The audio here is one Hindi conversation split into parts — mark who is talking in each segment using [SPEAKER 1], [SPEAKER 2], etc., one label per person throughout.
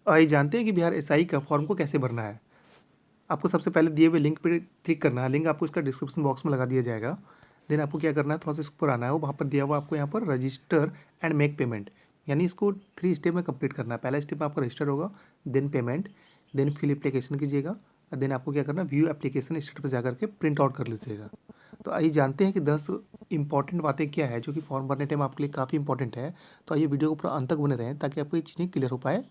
[SPEAKER 1] आइए जानते हैं कि बिहार एसआई का फॉर्म को कैसे भरना है। आपको सबसे पहले दिए हुए लिंक पे क्लिक करना है। लिंक आपको इसका डिस्क्रिप्शन बॉक्स में लगा दिया जाएगा। देन आपको क्या करना है, थोड़ा सा इस ऊपर आना है, वहाँ पर दिया हुआ आपको यहाँ पर रजिस्टर एंड मेक पेमेंट, यानी इसको 3 स्टेप में कंप्लीट करना है। पहला स्टेप आपका रजिस्टर होगा, then payment, then fill application कीजिएगा और देन आपको क्या करना है, व्यू एप्लीकेशन स्टेट पर जाकर के प्रिंट आउट कर लीजिएगा। तो आइए जानते हैं कि 10 इंपॉर्टेंट बातें क्या है जो कि फॉर्म भरने टाइम आपके लिए काफ़ी इंपॉर्टेंट है। तो आइए वीडियो को पूरा अंत तक बने रहें ताकि आपको ये चीज़ें क्लियर हो पाए।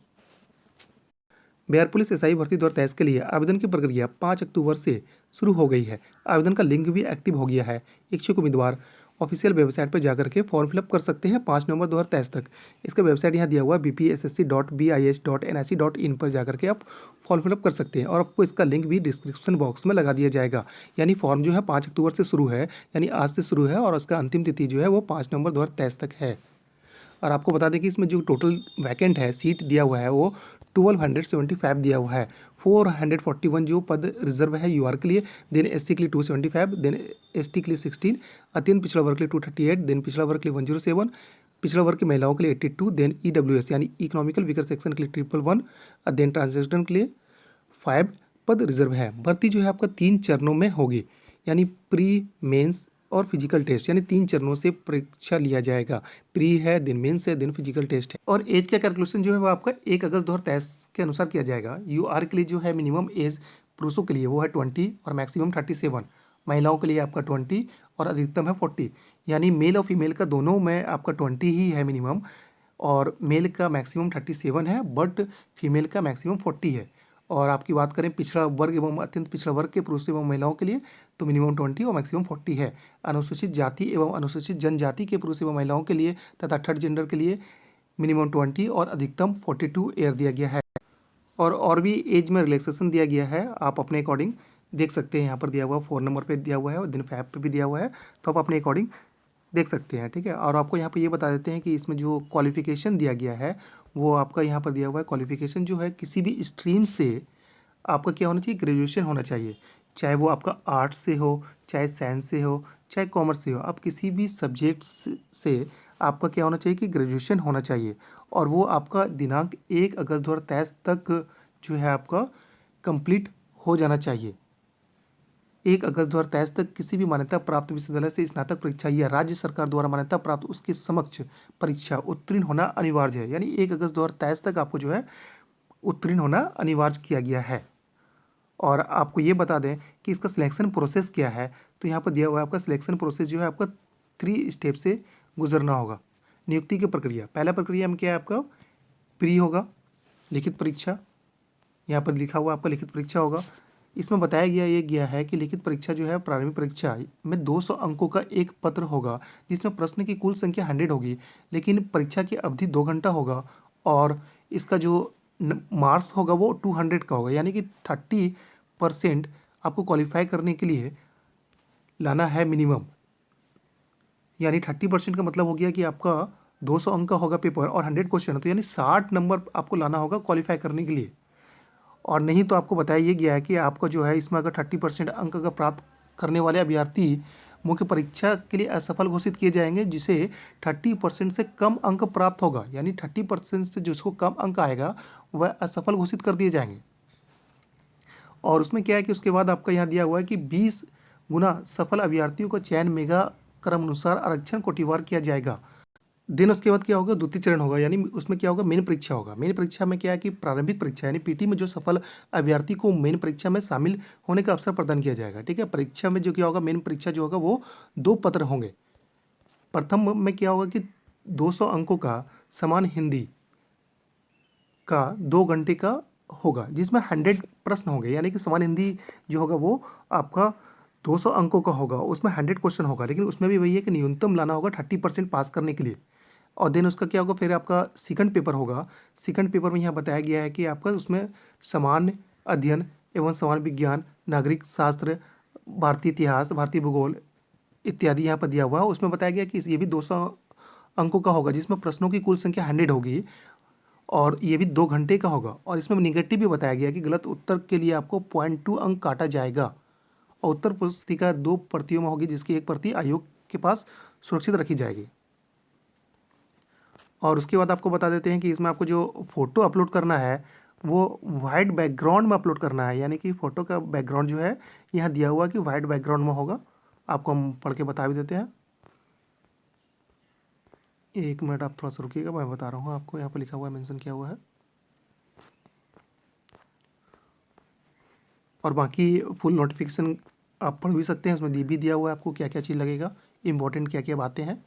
[SPEAKER 1] बिहार पुलिस एसआई भर्ती 2023 के लिए आवेदन की प्रक्रिया 5 अक्टूबर से शुरू हो गई है। आवेदन का लिंक भी एक्टिव हो गया है। इच्छुक उम्मीदवार ऑफिशियल वेबसाइट पर जाकर के फॉर्म फिलअप कर सकते हैं 5 नवंबर 2023 तक। इसका वेबसाइट यहाँ दिया हुआ है bpssc.bis.nic.in पर जाकर के आप फॉर्म फिलअप कर सकते हैं और आपको इसका लिंक भी डिस्क्रिप्शन बॉक्स में लगा दिया जाएगा। यानी फॉर्म जो है 5 अक्टूबर से शुरू है, यानी आज से शुरू है और उसका अंतिम तिथि जो है वो 5 नवंबर 2023 तक है। और आपको बता दें कि इसमें जो टोटल वैकेंट है सीट दिया हुआ है वो 1275 दिया हुआ है। 441 जो पद रिजर्व है यूआर के लिए, देन एससी के लिए 275, देन एसटी के लिए 16, अत्यंत पिछड़ा वर्ग के लिए 238, देन पिछड़ा वर्ग के लिए 107, पिछड़ा वर्ग की महिलाओं के लिए 82, देन ईडब्ल्यूएस यानी इकोनॉमिकल वीकर सेक्शन के लिए 111, देन ट्रांसजेंडर के लिए 5 पद रिजर्व है। भर्ती जो है आपका 3 चरणों में होगी, यानी प्री मेंस और फिजिकल टेस्ट, यानी 3 चरणों से परीक्षा लिया जाएगा। प्री है, दिन मेंस है, दिन फिजिकल टेस्ट है। और एज का कैलकुलेशन जो है वो आपका 1 अगस्त 2023 के अनुसार किया जाएगा। यूआर के लिए जो है मिनिमम एज पुरुषों के लिए वो है 20 और मैक्सिमम 37, महिलाओं के लिए आपका 20 और अधिकतम है 40, यानी मेल और फीमेल का दोनों में आपका 20 ही है मिनिमम, और मेल का मैक्सिमम 37 है बट फीमेल का मैक्सिमम 40 है। और आपकी बात करें पिछड़ा वर्ग एवं अत्यंत पिछड़ा वर्ग के पुरुष एवं महिलाओं के लिए तो मिनिमम 20 और मैक्सिमम 40 है। अनुसूचित जाति एवं अनुसूचित जनजाति के पुरुष एवं महिलाओं के लिए तथा थर्ड जेंडर के लिए मिनिमम 20 और अधिकतम 42 ईयर दिया गया है। और भी एज में रिलैक्सेशन दिया गया है, आप अपने अकॉर्डिंग देख सकते हैं। यहाँ पर दिया हुआ 4 नंबर पे दिया हुआ है और दिन 5 पे भी दिया हुआ है, तो आप अपने अकॉर्डिंग देख सकते हैं। ठीक है, और आपको यहाँ पे ये बता देते हैं कि इसमें जो क्वालिफिकेशन दिया गया है वो आपका यहाँ पर दिया हुआ है। क्वालिफिकेशन जो है किसी भी स्ट्रीम से आपका क्या होना चाहिए, ग्रेजुएशन होना चाहिए, चाहे वो आपका आर्ट्स से हो, चाहे साइंस से हो, चाहे कॉमर्स से हो। आप किसी भी सब्जेक्ट से आपका क्या होना चाहिए कि ग्रेजुएशन होना चाहिए, और वो आपका दिनांक 1 अगस्त 2023 तक जो है आपका कंप्लीट हो जाना चाहिए। 1 अगस्त 2023 तक किसी भी मान्यता प्राप्त विश्वविद्यालय से स्नातक परीक्षा या राज्य सरकार द्वारा मान्यता प्राप्त उसके समक्ष परीक्षा उत्तीर्ण होना अनिवार्य है। यानी 1 अगस्त 2023 तक आपको जो है उत्तीर्ण होना अनिवार्य किया गया है। और आपको ये बता दें कि इसका सिलेक्शन प्रोसेस क्या है, तो यहाँ पर दिया हुआ है आपका सिलेक्शन प्रोसेस जो है आपका 3 स्टेप से गुजरना होगा। नियुक्ति की प्रक्रिया, पहला प्रक्रिया में क्या है आपका प्री होगा, लिखित परीक्षा, यहाँ पर लिखा हुआ आपका लिखित परीक्षा होगा। इसमें बताया गया है कि लिखित परीक्षा जो है प्रारंभिक परीक्षा में 200 अंकों का एक पत्र होगा जिसमें प्रश्न की कुल संख्या 100 होगी, लेकिन परीक्षा की अवधि 2 घंटा होगा और इसका जो मार्क्स होगा वो 200 का होगा, यानी कि 30% आपको क्वालिफाई करने के लिए लाना है मिनिमम। यानी 30% का मतलब हो गया कि आपका 200 अंक का होगा पेपर और 100 क्वेश्चन, तो यानी 60 नंबर आपको लाना होगा क्वालिफाई करने के लिए। और नहीं तो आपको बताया गया है कि आपका जो है इसमें अगर 30% अंक अगर प्राप्त करने वाले अभ्यर्थी मुख्य परीक्षा के लिए असफल घोषित किए जाएंगे, जिसे 30% से कम अंक प्राप्त होगा, यानी 30% से जिसको कम अंक आएगा वह असफल घोषित कर दिए जाएंगे। और उसमें क्या है कि उसके बाद आपका यहाँ दिया हुआ है कि 20 गुना सफल अभ्यर्थियों का चयन मेगा क्रमानुसार आरक्षण कोटिवार किया जाएगा। देन उसके बाद क्या होगा, द्वितीय चरण होगा, यानी उसमें क्या होगा, मेन परीक्षा होगा। मेन परीक्षा में क्या है कि प्रारंभिक परीक्षा यानी पीटी में जो सफल अभ्यर्थी को मेन परीक्षा में शामिल होने का अवसर प्रदान किया जाएगा। ठीक है, परीक्षा में जो क्या होगा, मेन परीक्षा जो होगा वो 2 पत्र होंगे। प्रथम में क्या होगा कि 200 अंकों का समान हिंदी का 2 घंटे का होगा, जिसमें 100 प्रश्न होंगे, यानी कि समान हिंदी जो होगा वो आपका 200 अंकों का होगा, उसमें 100 क्वेश्चन होगा, लेकिन उसमें भी वही है कि न्यूनतम लाना होगा 30% पास करने के लिए। और देन उसका क्या होगा, फिर आपका सेकंड पेपर होगा। सेकंड पेपर में यहाँ बताया गया है कि आपका उसमें सामान्य अध्ययन एवं सामान्य विज्ञान, नागरिक शास्त्र, भारतीय इतिहास, भारतीय भूगोल इत्यादि यहाँ पर दिया हुआ है। उसमें बताया गया कि ये भी 200 अंकों का होगा, जिसमें प्रश्नों की कुल संख्या 100 होगी और ये भी 2 घंटे का होगा। और इसमें निगेटिव भी बताया गया कि गलत उत्तर के लिए आपको 0.2 अंक काटा जाएगा। और उत्तर पुस्तिका 2 प्रतियों में होगी, जिसकी एक प्रति आयोग के पास सुरक्षित रखी जाएगी। और उसके बाद आपको बता देते हैं कि इसमें आपको जो फ़ोटो अपलोड करना है वो वाइट बैकग्राउंड में अपलोड करना है, यानी कि फ़ोटो का बैकग्राउंड जो है यहाँ दिया हुआ कि वाइट बैकग्राउंड में होगा। आपको हम पढ़ के बता भी देते हैं। 1 मिनट आप थोड़ा सा रुकिएगा, मैं बता रहा हूँ आपको। यहाँ पर लिखा हुआ है, मेंशन किया हुआ है। और बाकी फुल नोटिफिकेशन आप पढ़ भी सकते हैं, उसमें भी दिया हुआ है आपको क्या क्या चीज़ लगेगा, इंपॉर्टेंट क्या क्या बातें हैं।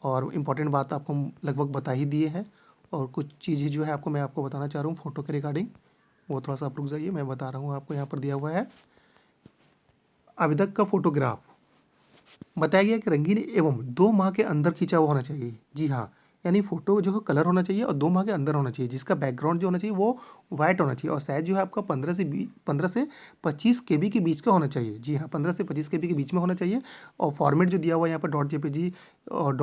[SPEAKER 1] और इम्पॉर्टेंट बात आपको हम लगभग बता ही दिए हैं। और कुछ चीज़ें जो है मैं आपको बताना चाह रहा हूँ फ़ोटो के रिगार्डिंग, वो थोड़ा सा आप रुक जाइए, मैं बता रहा हूँ आपको। यहाँ पर दिया हुआ है आवेदक का फोटोग्राफ बताया गया कि रंगीन एवं 2 माह के अंदर खींचा हुआ होना चाहिए। जी हाँ, यानी फ़ोटो जो है कलर होना चाहिए और 2 माह के अंदर होना चाहिए, जिसका बैकग्राउंड जो होना चाहिए वो वाइट होना चाहिए। और साइज़ जो है आपका 15 से 25 केबी के बीच का होना चाहिए। जी हाँ, 15 से 25 केबी के बीच में होना चाहिए। और फॉर्मेट जो दिया हुआ है यहाँ पर .jpg और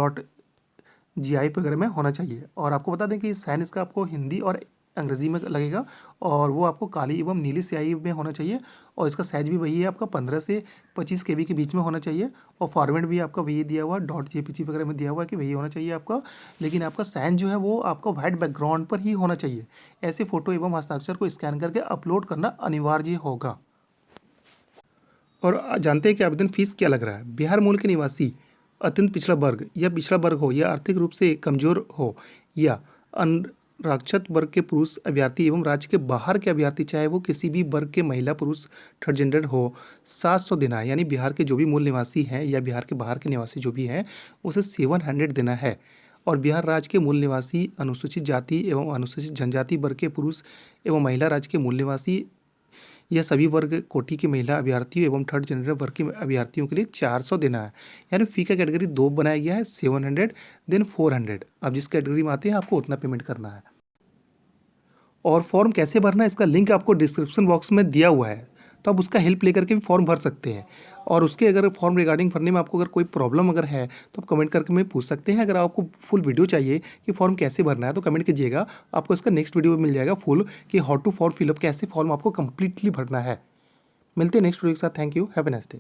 [SPEAKER 1] .gif वगैरह में होना चाहिए। और आपको बता दें कि साइन इसका आपको हिंदी और अंग्रेज़ी में लगेगा, और वो आपको काली एवं नीली स्याही में होना चाहिए। और इसका साइज़ भी वही है आपका 15 से 25 केबी के बीच में होना चाहिए। और फॉर्मेट भी आपका वही दिया हुआ है, .jpg वगैरह में दिया हुआ है कि वही होना चाहिए आपका। लेकिन आपका साइन जो है वो आपका वाइट बैकग्राउंड पर ही होना चाहिए। ऐसे फ़ोटो एवं हस्ताक्षर को स्कैन करके अपलोड करना अनिवार्य होगा। और जानते हैं कि आवेदन फीस क्या लग रहा है। बिहार मूल के निवासी, अत्यंत पिछड़ा वर्ग या पिछड़ा वर्ग हो, या आर्थिक रूप से कमजोर हो, या अनरक्षित वर्ग के पुरुष अभ्यर्थी एवं राज्य के बाहर के अभ्यर्थी, चाहे वो किसी भी वर्ग के महिला, पुरुष, थर्ड जेंडर हो, 700 देना है। यानी बिहार के जो भी मूल निवासी हैं या बिहार के बाहर के निवासी जो भी हैं, उसे 700 देना है। और बिहार राज्य के मूल निवासी, अनुसूचित जाति एवं अनुसूचित जनजाति वर्ग के पुरुष एवं महिला, राज्य के मूल निवासी, यह सभी वर्ग कोटि की महिला अभ्यर्थियों एवं थर्ड जेंडर वर्ग के अभ्यर्थियों के लिए 400 देना है। यानी फ़ी का कैटेगरी 2 बनाया गया है, 700 देन 400। अब जिस कैटेगरी में आते हैं आपको उतना पेमेंट करना है। और फॉर्म कैसे भरना है इसका लिंक आपको डिस्क्रिप्शन बॉक्स में दिया हुआ है, तो आप उसका हेल्प लेकर के भी फॉर्म भर सकते हैं। और उसके अगर फॉर्म रिगार्डिंग भरने में आपको अगर कोई प्रॉब्लम अगर है तो आप कमेंट करके हमें पूछ सकते हैं। अगर आपको फुल वीडियो चाहिए कि फॉर्म कैसे भरना है तो कमेंट कीजिएगा, आपको इसका नेक्स्ट वीडियो मिल जाएगा फुल कि हाउ टू फॉर्म फिलअप, कैसे फॉर्म आपको कंप्लीटली भरना है। मिलते हैं नेक्स्ट वीडियो के साथ। Thank you, have a nice day.